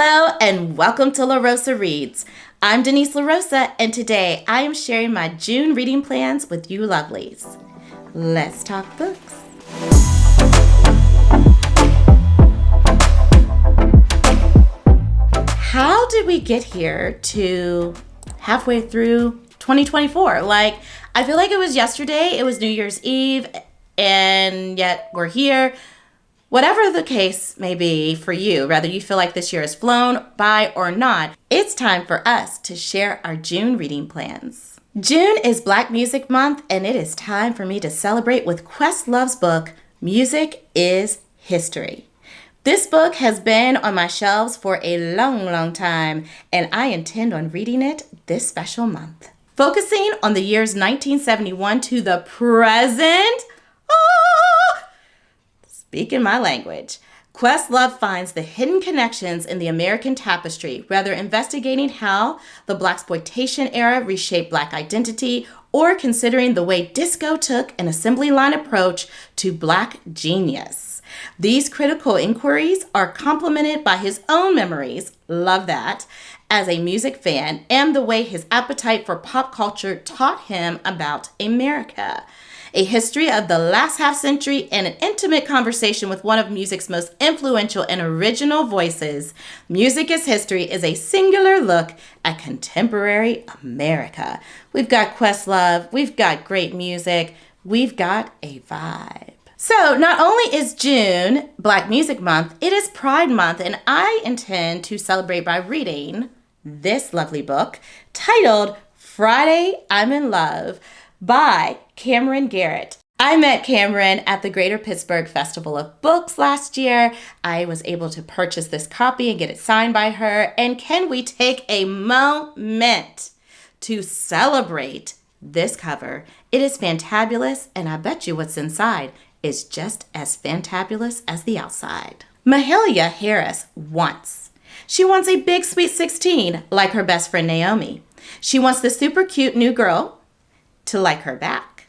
Hello and welcome to La Rosa Reads. I'm Denise La Rosa, and today I am sharing my June reading plans with you lovelies. Let's talk books. How did we get here to halfway through 2024? I feel like it was yesterday, it was New Year's Eve, and yet we're here. Whatever the case may be for you, whether you feel like this year has flown by or not, it's time for us to share our June reading plans. June is Black Music Month, and it is time for me to celebrate with Questlove's book, Music is History. This book has been on my shelves for a long time, and I intend on reading it this special month. Focusing on the years 1971 to the present, speaking my language, Questlove finds the hidden connections in the American tapestry, whether investigating how the Blaxploitation era reshaped Black identity or considering the way disco took an assembly line approach to Black genius. These critical inquiries are complemented by his own memories, love that, as a music fan, and the way his appetite for pop culture taught him about America. A history of the last half century and an intimate conversation with one of music's most influential and original voices. Music is History is a singular look at contemporary America. We've got Questlove, we've got great music, we've got a vibe. So not only is June Black Music Month, it is Pride Month, and I intend to celebrate by reading this lovely book titled Friday, I'm in Love by Cameron Garrett. I met Cameron at the Greater Pittsburgh Festival of Books last year. I was able to purchase this copy and get it signed by her. And can we take a moment to celebrate this cover? It is fantabulous, and I bet you what's inside is just as fantabulous as the outside. Mahalia Harris wants. She wants a big sweet 16 like her best friend Naomi. She wants the super cute new girl to like her back.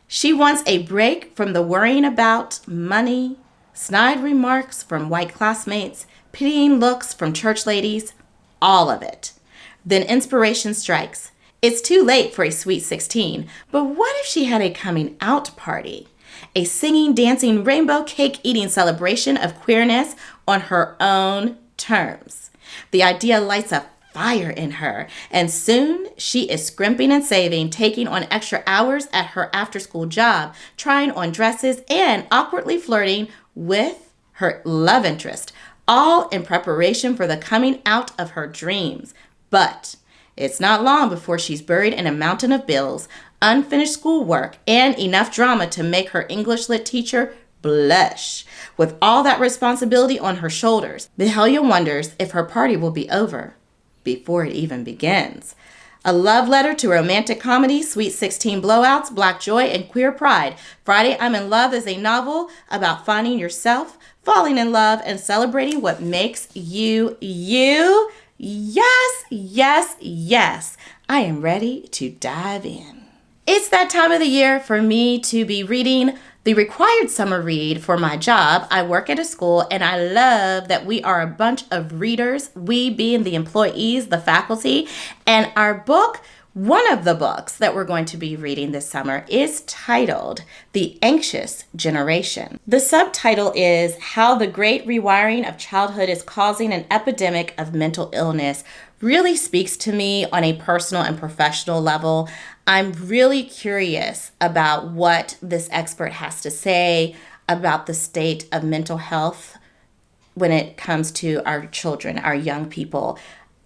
She wants a break from the worrying about money, snide remarks from white classmates, pitying looks from church ladies, all of it. Then inspiration strikes. It's too late for a sweet 16, but what if she had a coming out party? A singing, dancing, rainbow cake eating celebration of queerness on her own terms. The idea lights a fire in her, and soon she is scrimping and saving, taking on extra hours at her after-school job, trying on dresses, and awkwardly flirting with her love interest, all in preparation for the coming out of her dreams. But it's not long before she's buried in a mountain of bills, unfinished schoolwork, and enough drama to make her English lit teacher blush. With all that responsibility on her shoulders, Mahalia wonders if her party will be over before it even begins. A love letter to romantic comedy, Sweet 16 blowouts, Black joy, and queer pride. Friday, I'm in Love is a novel about finding yourself, falling in love, and celebrating what makes you you. Yes, yes, yes. I am ready to dive in. It's that time of the year for me to be reading the required summer read for my job. I work at a school, and I love that we are a bunch of readers, we being the employees, the faculty, and our book, one of the books that we're going to be reading this summer is titled The Anxious Generation. The subtitle is How the Great Rewiring of Childhood is Causing an Epidemic of Mental Illness. Really speaks to me on a personal and professional level. I'm really curious about what this expert has to say about the state of mental health when it comes to our children, our young people.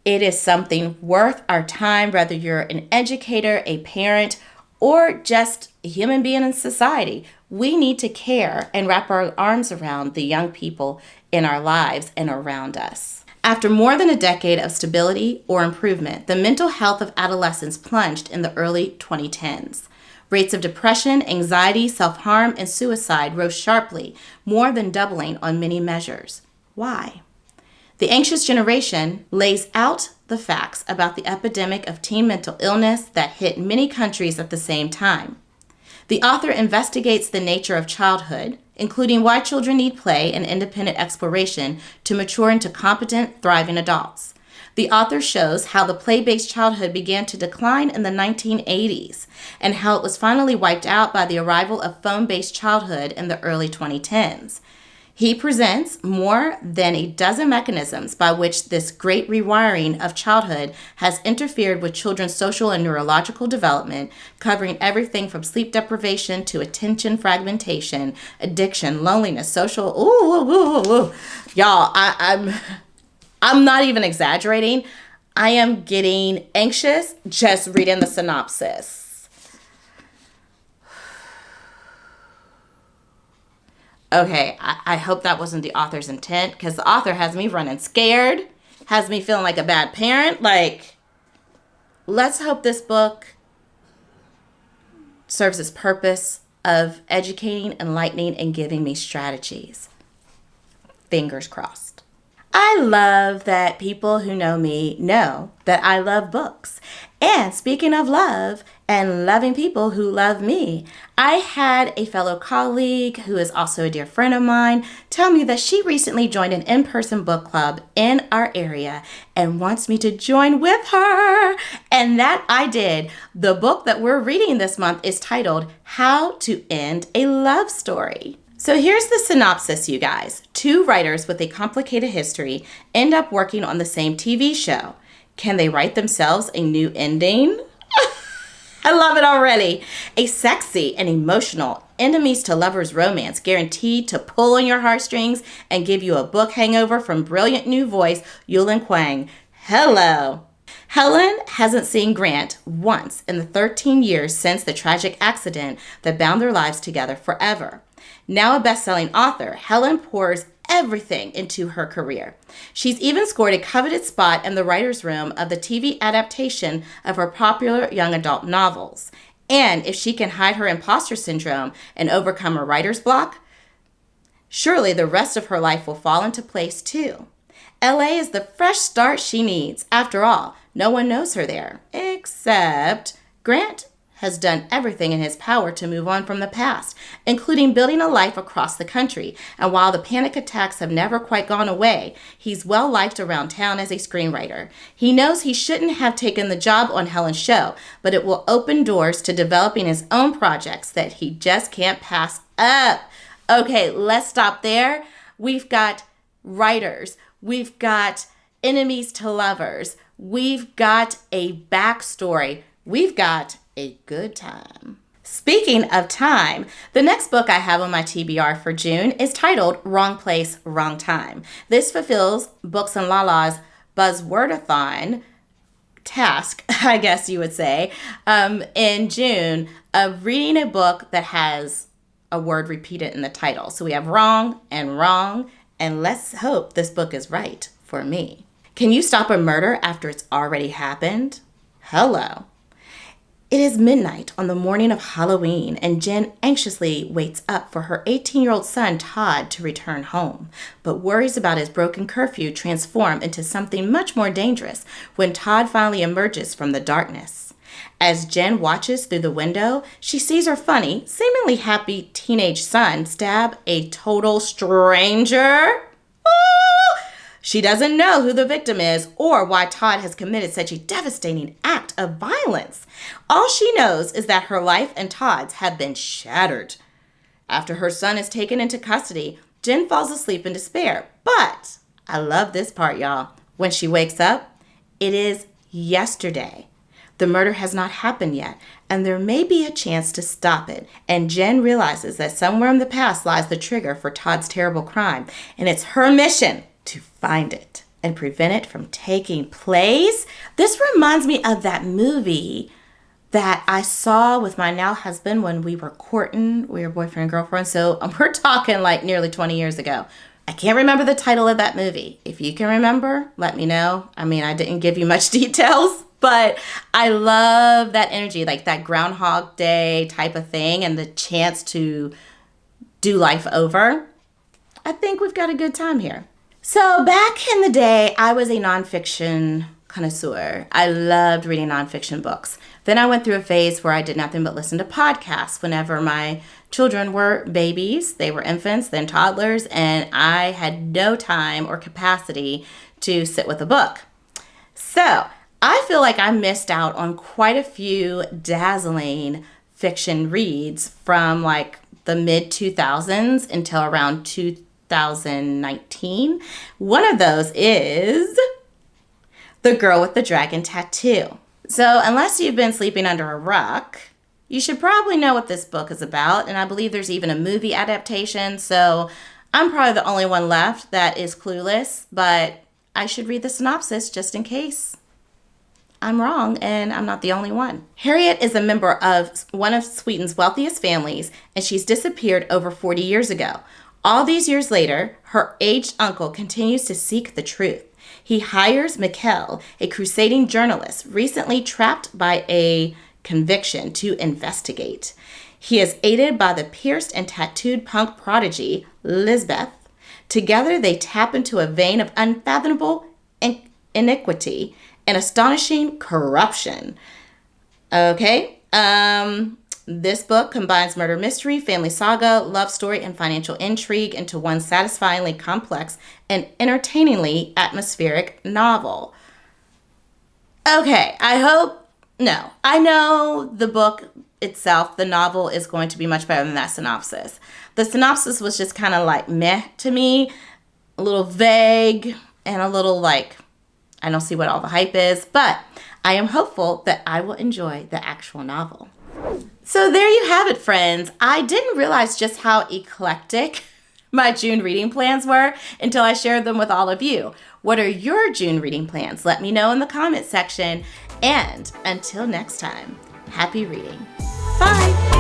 It is something worth our time, whether you're an educator, a parent, or just a human being in society. We need to care and wrap our arms around the young people in our lives and around us. After more than a decade of stability or improvement, the mental health of adolescents plunged in the early 2010s. Rates of depression, anxiety, self-harm, and suicide rose sharply, more than doubling on many measures. Why? The Anxious Generation lays out the facts about the epidemic of teen mental illness that hit many countries at the same time. The author investigates the nature of childhood, including why children need play and independent exploration to mature into competent, thriving adults. The author shows how the play-based childhood began to decline in the 1980s and how it was finally wiped out by the arrival of phone-based childhood in the early 2010s. He presents more than a dozen mechanisms by which this great rewiring of childhood has interfered with children's social and neurological development, covering everything from sleep deprivation to attention fragmentation, addiction, loneliness, social. Y'all, I'm not even exaggerating. I am getting anxious just reading the synopsis. Okay, I hope that wasn't the author's intent, because the author has me running scared, has me feeling like a bad parent. Like, let's hope this book serves its purpose of educating, enlightening, and giving me strategies. Fingers crossed. I love that people who know me know that I love books. And speaking of love and loving people who love me, I had a fellow colleague who is also a dear friend of mine tell me that she recently joined an in-person book club in our area and wants me to join with her. And that I did. The book that we're reading this month is titled How to End a Love Story. So here's the synopsis, you guys. 2 writers with a complicated history end up working on the same TV show. Can they write themselves a new ending? I love it already. A sexy and emotional enemies to lovers romance guaranteed to pull on your heartstrings and give you a book hangover from brilliant new voice Yulin Quang. Hello. Helen hasn't seen Grant once in the 13 years since the tragic accident that bound their lives together forever. Now a best-selling author, Helen pours everything into her career. She's even scored a coveted spot in the writer's room of the TV adaptation of her popular young adult novels. And if she can hide her imposter syndrome and overcome her writer's block, surely the rest of her life will fall into place too. LA is the fresh start she needs. After all, no one knows her there, except Grant has done everything in his power to move on from the past, including building a life across the country. And while the panic attacks have never quite gone away, he's well liked around town as a screenwriter. He knows he shouldn't have taken the job on Helen's show, but it will open doors to developing his own projects that he just can't pass up. Okay, let's stop there. We've got writers. We've got enemies to lovers. We've got a backstory. We've got a good time. Speaking of time, the next book I have on my TBR for June is titled Wrong Place, Wrong Time. This fulfills Books and Lala's buzzwordathon task, I guess you would say, in June of reading a book that has a word repeated in the title. So we have wrong, and let's hope this book is right for me. Can you stop a murder after it's already happened? Hello. It is midnight on the morning of Halloween, and Jen anxiously waits up for her 18-year-old son, Todd, to return home. But worries about his broken curfew transform into something much more dangerous when Todd finally emerges from the darkness. As Jen watches through the window, she sees her funny, seemingly happy teenage son stab a total stranger. She doesn't know who the victim is or why Todd has committed such a devastating act of violence. All she knows is that her life and Todd's have been shattered. After her son is taken into custody, Jen falls asleep in despair. But I love this part, y'all. When she wakes up, it is yesterday. The murder has not happened yet, and there may be a chance to stop it. And Jen realizes that somewhere in the past lies the trigger for Todd's terrible crime, and it's her mission to find it and prevent it from taking place. This reminds me of that movie that I saw with my now husband when we were courting. We were boyfriend and girlfriend, so we're talking like nearly 20 years ago. I can't remember the title of that movie. If you can remember, let me know. I mean, I didn't give you much details, but I love that energy, like that Groundhog Day type of thing and the chance to do life over. I think we've got a good time here. So back in the day, I was a nonfiction connoisseur. I loved reading nonfiction books. Then I went through a phase where I did nothing but listen to podcasts whenever my children were babies. They were infants, then toddlers, and I had no time or capacity to sit with a book. So I feel like I missed out on quite a few dazzling fiction reads from like the mid 2000s until around 2019. One of those is The Girl with the Dragon Tattoo. So unless you've been sleeping under a rock, you should probably know what this book is about, and I believe there's even a movie adaptation, so I'm probably the only one left that is clueless, but I should read the synopsis just in case I'm wrong and I'm not the only one. Harriet is a member of one of Sweden's wealthiest families, and she's disappeared over 40 years ago. All these years later, her aged uncle continues to seek the truth. He hires Mikkel, a crusading journalist recently trapped by a conviction, to investigate. He is aided by the pierced and tattooed punk prodigy, Lisbeth. Together, they tap into a vein of unfathomable iniquity and astonishing corruption. Okay, this book combines murder mystery, family saga, love story, and financial intrigue into one satisfyingly complex and entertainingly atmospheric novel. Okay, I know the book itself, the novel, is going to be much better than that synopsis. The synopsis was just kind of like meh to me, a little vague, and a little like, I don't see what all the hype is, but I am hopeful that I will enjoy the actual novel. So there you have it, friends. I didn't realize just how eclectic my June reading plans were until I shared them with all of you. What are your June reading plans? Let me know in the comment section. And until next time, happy reading. Bye.